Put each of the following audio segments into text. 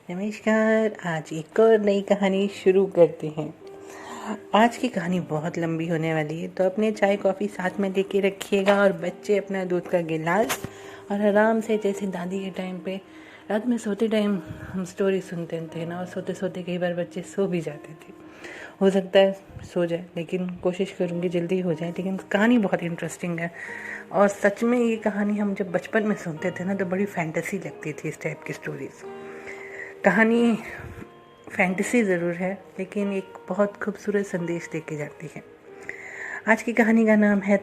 नमस्कार। आज एक और नई कहानी शुरू करते हैं। आज की कहानी बहुत लंबी होने वाली है, तो अपने चाय कॉफ़ी साथ में लेके रखिएगा और बच्चे अपना दूध का गिलास और आराम से, जैसे दादी के टाइम पे रात में सोते टाइम हम स्टोरी सुनते थे ना, और सोते सोते कई बार बच्चे सो भी जाते थे। हो सकता है सो जाए, लेकिन कोशिश करूँगी जल्दी हो जाए। लेकिन कहानी बहुत इंटरेस्टिंग है और सच में ये कहानी हम जब बचपन में सुनते थे ना, तो बड़ी फैंटेसी लगती थी इस टाइप की स्टोरीज़। कहानी फैंटेसी ज़रूर है, लेकिन एक बहुत खूबसूरत संदेश दे के जाती है। आज की कहानी का नाम है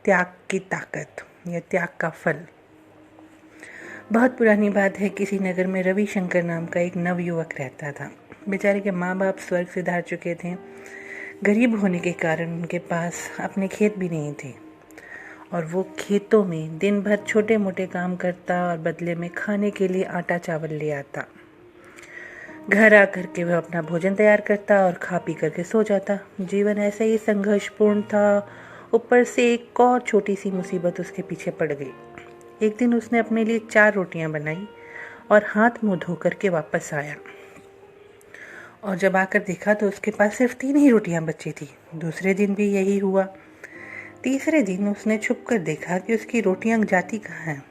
त्याग की ताकत या त्याग का फल। बहुत पुरानी बात है, किसी नगर में रविशंकर नाम का एक नवयुवक रहता था। बेचारे के माँ बाप स्वर्ग से धार चुके थे। गरीब होने के कारण उनके पास अपने खेत भी नहीं थे और वो खेतों में दिन भर छोटे मोटे काम करता और बदले में खाने के लिए आटा चावल ले आता। घर आकर के वह अपना भोजन तैयार करता और खा पी करके सो जाता। जीवन ऐसे ही संघर्षपूर्ण था। ऊपर से एक और छोटी सी मुसीबत उसके पीछे पड़ गई। एक दिन उसने अपने लिए 4 रोटियां बनाई और हाथ मुंह धो करके वापस आया, और जब आकर देखा तो उसके पास सिर्फ 3 ही रोटियां बची थी। दूसरे दिन भी यही हुआ। तीसरे दिन उसने छुप कर देखा कि उसकी रोटियां जाती कहाँ हैं।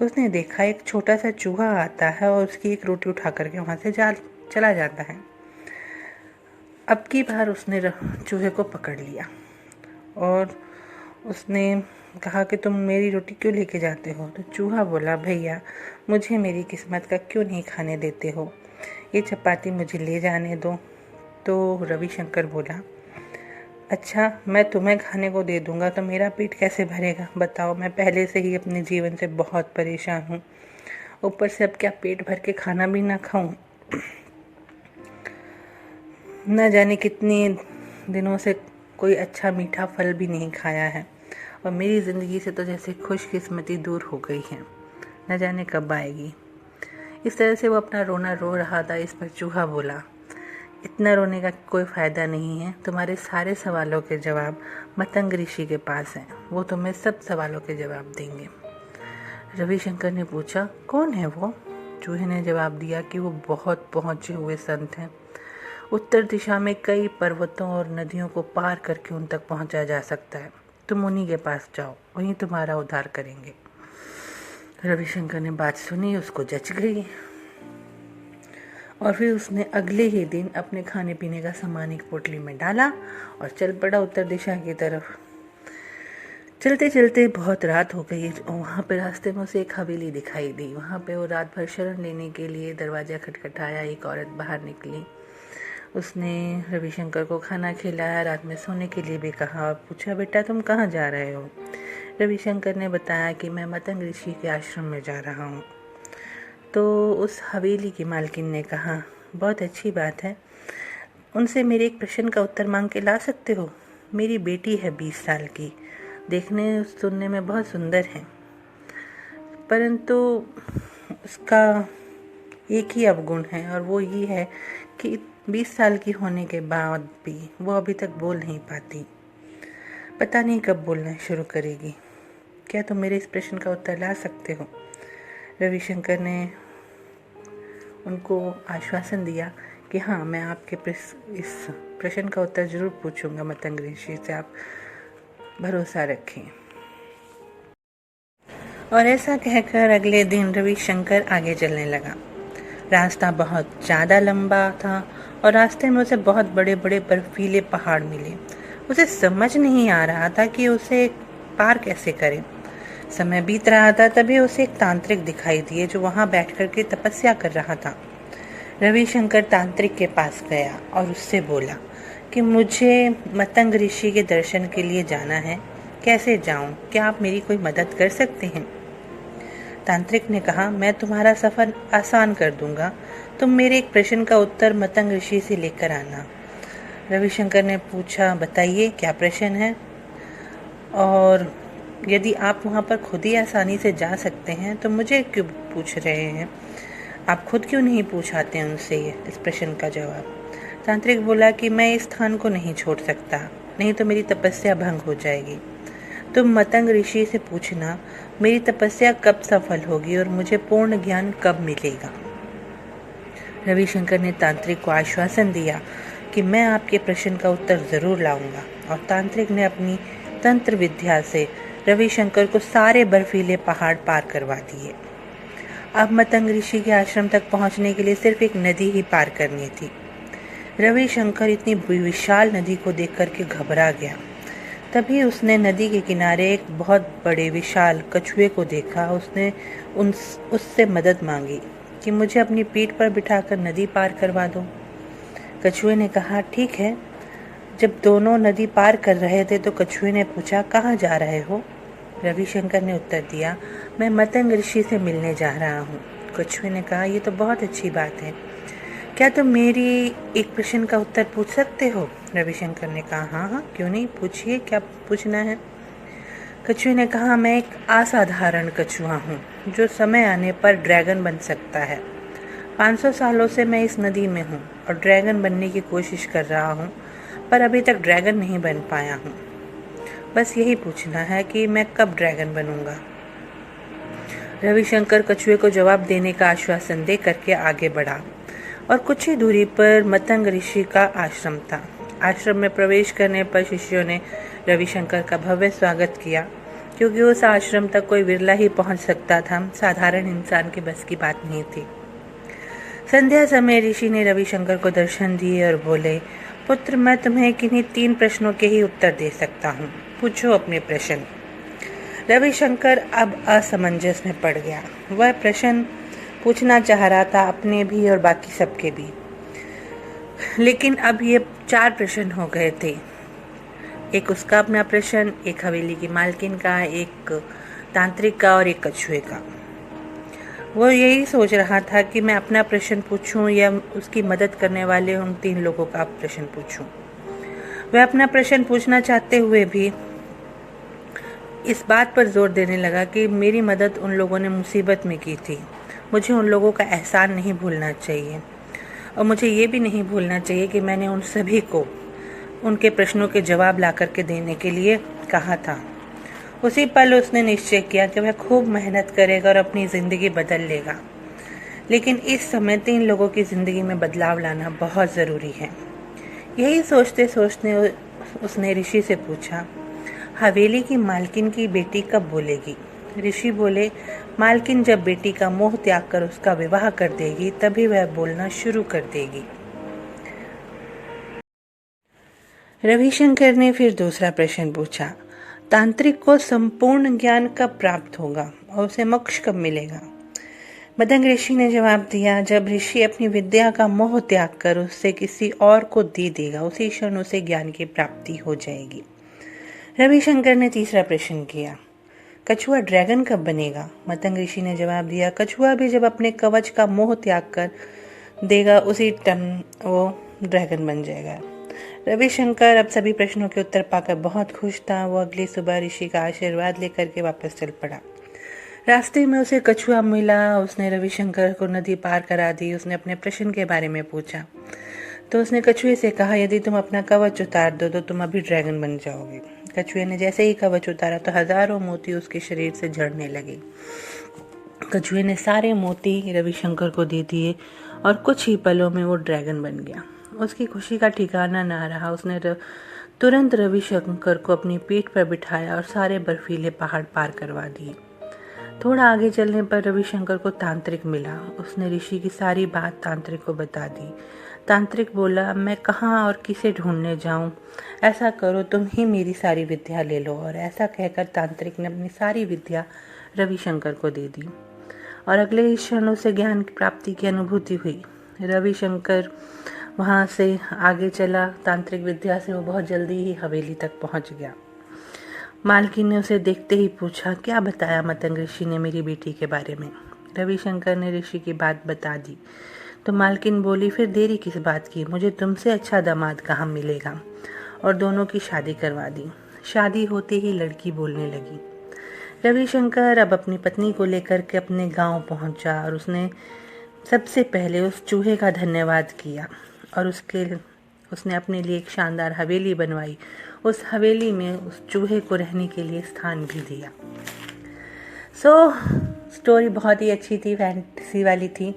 उसने देखा एक छोटा सा चूहा आता है और उसकी एक रोटी उठा करके वहाँ से चला जाता है। अब की बार उसने चूहे को पकड़ लिया और उसने कहा कि तुम मेरी रोटी क्यों लेके जाते हो। तो चूहा बोला, भैया मुझे मेरी किस्मत का क्यों नहीं खाने देते हो, ये चपाती मुझे ले जाने दो। तो रविशंकर बोला, अच्छा मैं तुम्हें खाने को दे दूंगा तो मेरा पेट कैसे भरेगा, बताओ। मैं पहले से ही अपने जीवन से बहुत परेशान हूँ, ऊपर से अब क्या पेट भर के खाना भी ना खाऊं। न जाने कितने दिनों से कोई अच्छा मीठा फल भी नहीं खाया है और मेरी ज़िंदगी से तो जैसे खुशकिस्मती दूर हो गई है, न जाने कब आएगी। इस तरह से वो अपना रोना रो रहा था। इस पर चूहा बोला, इतना रोने का कोई फ़ायदा नहीं है, तुम्हारे सारे सवालों के जवाब मतंग ऋषि के पास हैं, वो तुम्हें सब सवालों के जवाब देंगे। रविशंकर ने पूछा, कौन है वो? चूहे ने जवाब दिया कि वो बहुत पहुँचे हुए संत हैं। उत्तर दिशा में कई पर्वतों और नदियों को पार करके उन तक पहुँचा जा सकता है। तुम उन्हीं के पास जाओ, वहीं तुम्हारा उद्धार करेंगे। रविशंकर ने बात सुनी, उसको जच गई और फिर उसने अगले ही दिन अपने खाने पीने का सामान एक पोटली में डाला और चल पड़ा उत्तर दिशा की तरफ। चलते चलते बहुत रात हो गई। वहाँ पे रास्ते में उसे एक हवेली दिखाई दी। वहाँ पे वो रात भर शरण लेने के लिए दरवाज़ा खटखटाया। एक औरत बाहर निकली। उसने रविशंकर को खाना खिलाया, रात में सोने के लिए भी कहा और पूछा, बेटा तुम कहाँ जा रहे हो? रविशंकर ने बताया कि मैं मतंग ऋषि के आश्रम में जा रहा हूँ। तो उस हवेली की मालकिन ने कहा, बहुत अच्छी बात है, उनसे मेरे एक प्रश्न का उत्तर मांग के ला सकते हो? मेरी बेटी है 20 साल की, देखने सुनने में बहुत सुंदर है, परंतु उसका एक ही अवगुण है और वो ये है कि 20 साल की होने के बाद भी वो अभी तक बोल नहीं पाती। पता नहीं कब बोलना शुरू करेगी। क्या तुम मेरे इस प्रश्न का उत्तर ला सकते हो? रविशंकर ने उनको आश्वासन दिया कि हाँ, मैं आपके इस प्रश्न का उत्तर ज़रूर पूछूंगा मतंग ऋषि से, आप भरोसा रखें। और ऐसा कहकर अगले दिन रविशंकर आगे चलने लगा। रास्ता बहुत ज़्यादा लंबा था और रास्ते में उसे बहुत बड़े बड़े बर्फीले पहाड़ मिले। उसे समझ नहीं आ रहा था कि उसे पार कैसे करे। समय बीत रहा था, तभी उसे एक तांत्रिक दिखाई दिए जो वहां बैठ कर के तपस्या कर रहा था। रविशंकर तांत्रिक के पास गया और उससे बोला कि मुझे मतंग ऋषि के दर्शन के लिए जाना है, कैसे जाऊं? क्या आप मेरी कोई मदद कर सकते हैं? तांत्रिक ने कहा, मैं तुम्हारा सफ़र आसान कर दूंगा, तुम मेरे एक प्रश्न का उत्तर मतंग ऋषि से लेकर आना। रविशंकर ने पूछा, बताइए क्या प्रश्न है, और यदि आप वहाँ पर खुद ही आसानी से जा सकते हैं तो मुझे क्यों पूछ रहे हैं? आप खुद क्यों नहीं पूछाते हैं उनसे इस प्रश्न का जवाब? तांत्रिक बोला कि मैं इस स्थान को नहीं छोड़ सकता, नहीं तो मेरी तपस्या भंग हो जाएगी। तुम मतंग ऋषि से पूछना मेरी तपस्या कब सफल होगी और मुझे पूर्ण ज्ञान कब मिलेगा। रविशंकर ने तांत्रिक को आश्वासन दिया कि मैं आपके प्रश्न का उत्तर जरूर लाऊंगा, और तांत्रिक ने अपनी तंत्र विद्या से रविशंकर को सारे बर्फीले पहाड़ पार करवा दिए। अब मतंग ऋषि के आश्रम तक पहुंचने के लिए सिर्फ एक नदी ही पार करनी थी। रविशंकर इतनी विशाल नदी को देख करके घबरा गया। तभी उसने नदी के किनारे एक बहुत बड़े विशाल कछुए को देखा। उसने उससे मदद मांगी कि मुझे अपनी पीठ पर बिठाकर नदी पार करवा दो। कछुए ने कहा, ठीक है। जब दोनों नदी पार कर रहे थे तो कछुए ने पूछा, कहाँ जा रहे हो? रविशंकर ने उत्तर दिया, मैं मतंग ऋषि से मिलने जा रहा हूँ। कछुए ने कहा, ये तो बहुत अच्छी बात है। क्या तुम मेरी एक प्रश्न का उत्तर पूछ सकते हो? रविशंकर ने कहा, हाँ हाँ, क्यों नहीं, पूछिए, क्या पूछना है? कछुए ने कहा, मैं एक असाधारण कछुआ हूँ जो समय आने पर ड्रैगन बन सकता है। 500 सालों से मैं इस नदी में हूँ और ड्रैगन बनने की कोशिश कर रहा हूँ, पर अभी तक ड्रैगन नहीं बन पाया हूँ। बस यही पूछना है कि मैं कब ड्रैगन बनूंगा। रविशंकर कछुए को जवाब देने का आश्वासन दे करके आगे बढ़ा और कुछ ही दूरी पर मतंग ऋषि का आश्रम था। आश्रम में प्रवेश करने पर शिष्यों ने रविशंकर का भव्य स्वागत किया, क्योंकि उस आश्रम तक कोई विरला ही पहुंच सकता था। साधारण इंसान के बस की बात नहीं थी। संध्या समय ऋषि ने रविशंकर को दर्शन दिए और बोले, पुत्र, मैं तुम्हें किन्हीं 3 प्रश्नों के ही उत्तर दे सकता हूँ, पूछो अपने प्रश्न। रविशंकर अब असमंजस में पड़ गया। वह प्रश्न पूछना चाह रहा था, अपने भी और बाकी सबके भी, लेकिन अब ये 4 प्रश्न हो गए थे। एक उसका अपना प्रश्न, एक हवेली की मालकिन का, एक तांत्रिक का और एक कछुए का। वो यही सोच रहा था कि मैं अपना प्रश्न पूछूं या उसकी मदद करने वाले उन 3 लोगों का प्रश्न पूछूं। वह अपना प्रश्न पूछना चाहते हुए भी इस बात पर जोर देने लगा कि मेरी मदद उन लोगों ने मुसीबत में की थी। मुझे उन लोगों का एहसान नहीं भूलना चाहिए, और मुझे ये भी नहीं भूलना चाहिए कि मैंने उन सभी को उनके प्रश्नों के जवाब ला करके देने के लिए कहा था। उसी पल उसने निश्चय किया कि वह खूब मेहनत करेगा और अपनी ज़िंदगी बदल लेगा। लेकिन इस समय 3 लोगों की ज़िंदगी में बदलाव लाना बहुत ज़रूरी है। यही सोचते सोचते उसने ऋषि से पूछा, हवेली की मालकिन की बेटी कब बोलेगी? ऋषि बोले, मालकिन जब बेटी का मोह त्याग कर उसका विवाह कर देगी, तभी वह बोलना शुरू कर देगी। रविशंकर ने फिर दूसरा प्रश्न पूछा, तांत्रिक को संपूर्ण ज्ञान कब प्राप्त होगा और उसे मोक्ष कब मिलेगा? मतंग ऋषि ने जवाब दिया, जब ऋषि अपनी विद्या का मोह त्याग कर उससे किसी और को दे देगा, उसी क्षण उसे ज्ञान की प्राप्ति हो जाएगी। रविशंकर ने तीसरा प्रश्न किया, कछुआ ड्रैगन कब बनेगा? मतंग ऋषि ने जवाब दिया, कछुआ भी जब अपने कवच का मोह त्याग कर देगा, उसी टन वो ड्रैगन बन जाएगा। रविशंकर अब सभी प्रश्नों के उत्तर पाकर बहुत खुश था। वो अगली सुबह ऋषि का आशीर्वाद लेकर के वापस चल पड़ा। रास्ते में उसे कछुआ मिला। उसने रविशंकर को नदी पार करा दी। उसने अपने प्रश्न के बारे में पूछा तो उसने कछुए से कहा, यदि तुम अपना कवच उतार दो तो तुम अभी ड्रैगन बन जाओगे। कछुए ने जैसे ही कवच उतारा तो हजारों मोती उसके शरीर से झड़ने लगे। कछुए ने सारे मोती रविशंकर को दे दिए और कुछ ही पलों में वो ड्रैगन बन गया। उसकी खुशी का ठिकाना ना रहा। उसने तुरंत रविशंकर को अपनी पीठ पर बिठाया और सारे बर्फीले पहाड़ पार करवा दिए। थोड़ा आगे चलने पर रविशंकर को तांत्रिक मिला। उसने ऋषि की सारी बात तांत्रिक को बता दी। तांत्रिक बोला, मैं कहाँ और किसे ढूंढने जाऊं? ऐसा करो, तुम ही मेरी सारी विद्या ले लो। और ऐसा कहकर तांत्रिक ने अपनी सारी विद्या रविशंकर को दे दी और अगले ही क्षण उसे ज्ञान की प्राप्ति की अनुभूति हुई। रविशंकर वहाँ से आगे चला। तांत्रिक विद्या से वो बहुत जल्दी ही हवेली तक पहुँच गया। मालकिन ने उसे देखते ही पूछा, क्या बताया मतंग ऋषि ने मेरी बेटी के बारे में? रविशंकर ने ऋषि की बात बता दी तो मालकिन बोली, फिर देरी किस बात की? मुझे तुमसे अच्छा दामाद कहाँ मिलेगा? और दोनों की शादी करवा दी। शादी होते ही लड़की बोलने लगी। रविशंकर अब अपनी पत्नी को लेकर के अपने गांव पहुंचा और उसने सबसे पहले उस चूहे का धन्यवाद किया और उसने अपने लिए एक शानदार हवेली बनवाई। उस हवेली में उस चूहे को रहने के लिए स्थान भी दिया। स्टोरी बहुत ही अच्छी थी, फैंटेसी वाली थी।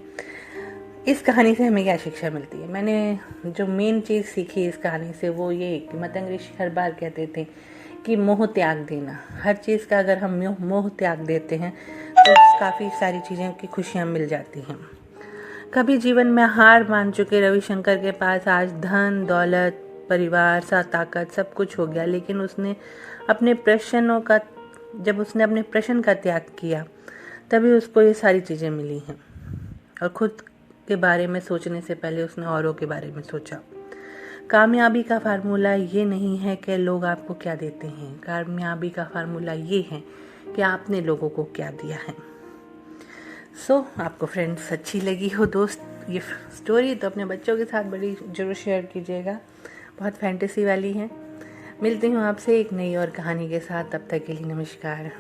इस कहानी से हमें क्या शिक्षा मिलती है? मैंने जो मेन चीज़ सीखी इस कहानी से वो ये कि मतंग ऋषि हर बार कहते थे कि मोह त्याग देना। हर चीज़ का अगर हम मोह त्याग देते हैं तो काफ़ी सारी चीज़ें की खुशियाँ मिल जाती हैं। कभी जीवन में हार मान चुके रविशंकर के पास आज धन दौलत परिवार सा ताकत सब कुछ हो गया, लेकिन जब उसने अपने प्रश्न का त्याग किया तभी उसको ये सारी चीज़ें मिली हैं। और खुद के बारे में सोचने से पहले उसने औरों के बारे में सोचा। कामयाबी का फार्मूला ये नहीं है कि लोग आपको क्या देते हैं, कामयाबी का फार्मूला ये है कि आपने लोगों को क्या दिया है। आपको फ्रेंड्स अच्छी लगी हो दोस्त ये स्टोरी तो अपने बच्चों के साथ बड़ी ज़रूर शेयर कीजिएगा। बहुत फैंटेसी वाली है। मिलती हूँ आपसे एक नई और कहानी के साथ, तब तक के लिए नमस्कार।